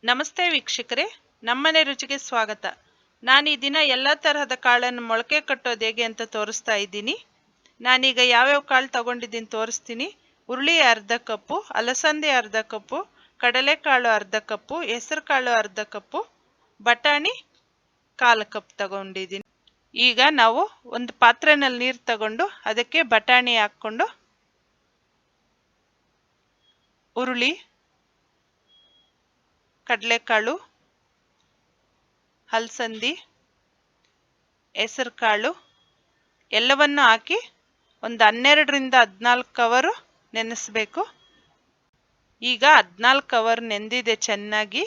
ನಮಸ್ತೆ ವೀಕ್ಷಕರೇ, ನಮ್ಮನೆ ರುಚಿಗೆ ಸ್ವಾಗತ. ನಾನು ಈ ದಿನ ಎಲ್ಲ ತರಹದ ಕಾಳನ್ನು ಮೊಳಕೆ ಕಟ್ಟೋದು ಹೇಗೆ ಅಂತ ತೋರಿಸ್ತಾ ಇದ್ದೀನಿ. ನಾನೀಗ ಯಾವ್ಯಾವ ಕಾಳು ತಗೊಂಡಿದ್ದೀನಿ ತೋರಿಸ್ತೀನಿ. ಹುರುಳಿ ಅರ್ಧ ಕಪ್ಪು, ಅಲಸಂದೆ ಅರ್ಧ ಕಪ್ಪು, ಕಡಲೆಕಾಳು ಅರ್ಧ ಕಪ್ಪು, ಹೆಸರು ಕಾಳು ಅರ್ಧ ಕಪ್ಪು, ಬಟಾಣಿ 1/4 ಕಪ್ ತಗೊಂಡಿದ್ದೀನಿ. ಈಗ ನಾವು ಒಂದು ಪಾತ್ರೆನಲ್ಲಿ ನೀರು ತಗೊಂಡು ಅದಕ್ಕೆ ಬಟಾಣಿ ಹಾಕ್ಕೊಂಡು ಹುರುಳಿ, ಕಡಲೆಕಾಳು, ಹಲಸಂದಿ, ಹೆಸರು ಕಾಳು ಎಲ್ಲವನ್ನು ಹಾಕಿ ಒಂದು 12ರಿಂದ 14 ಅವರ್ ನೆನೆಸಬೇಕು. ಈಗ 14 ಅವರ್ ನೆಂದಿದೆ ಚೆನ್ನಾಗಿ.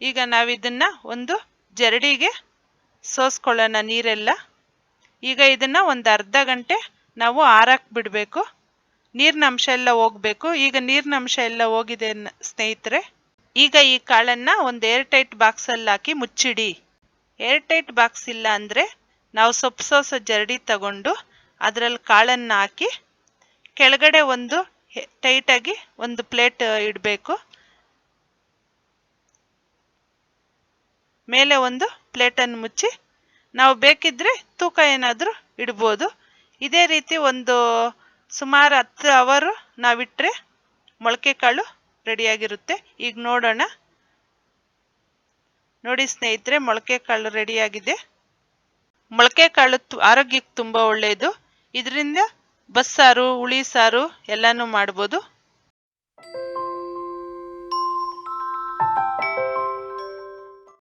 ಈಗ ನಾವಿದನ್ನು ಒಂದು ಜರಡಿಗೆ ಸೋಸ್ಕೊಳ್ಳೋಣ ನೀರೆಲ್ಲ. ಈಗ ಇದನ್ನು ಒಂದು ಅರ್ಧ ಗಂಟೆ ನಾವು ಆರಕ್ಕೆ ಬಿಡಬೇಕು. ನೀರಿನ ಅಂಶ ಎಲ್ಲ ಹೋಗಬೇಕು. ಈಗ ನೀರಿನ ಅಂಶ ಎಲ್ಲ ಹೋಗಿದೆ ಸ್ನೇಹಿತರೆ. ಈಗ ಈ ಕಾಳನ್ನು ಒಂದು ಏರ್ ಟೈಟ್ ಬಾಕ್ಸಲ್ಲಿ ಹಾಕಿ ಮುಚ್ಚಿಡಿ. ಏರ್ ಟೈಟ್ ಬಾಕ್ಸ್ ಇಲ್ಲ ಅಂದರೆ ನಾವು ಸೊಪ್ಪು ಸೋಸೋ ಜರಡಿ ತಗೊಂಡು ಅದರಲ್ಲಿ ಕಾಳನ್ನು ಹಾಕಿ ಕೆಳಗಡೆ ಒಂದು ಟೈಟಾಗಿ ಒಂದು ಪ್ಲೇಟ್ ಇಡಬೇಕು. ಮೇಲೆ ಒಂದು ಪ್ಲೇಟನ್ನು ಮುಚ್ಚಿ ನಾವು ಬೇಕಿದ್ದರೆ ತೂಕ ಏನಾದರೂ ಇಡ್ಬೋದು. ಇದೇ ರೀತಿ ಒಂದು ಸುಮಾರು 10 ಅವರ್ ನಾವಿಟ್ಟರೆ ಮೊಳಕೆ ಕಾಳು ರೆಡಿಯಾಗಿರುತ್ತೆ. ಈಗ ನೋಡೋಣ. ನೋಡಿ ಸ್ನೇಹಿತರೆ, ಮೊಳಕೆ ಕಾಳು ರೆಡಿಯಾಗಿದೆ. ಮೊಳಕೆ ಕಾಳು ಆರೋಗ್ಯಕ್ಕೆ ತುಂಬ ಒಳ್ಳೆಯದು. ಇದರಿಂದ ಬಸ್ಸಾರು, ಹುಳಿ ಸಾರು ಎಲ್ಲನೂ ಮಾಡ್ಬೋದು.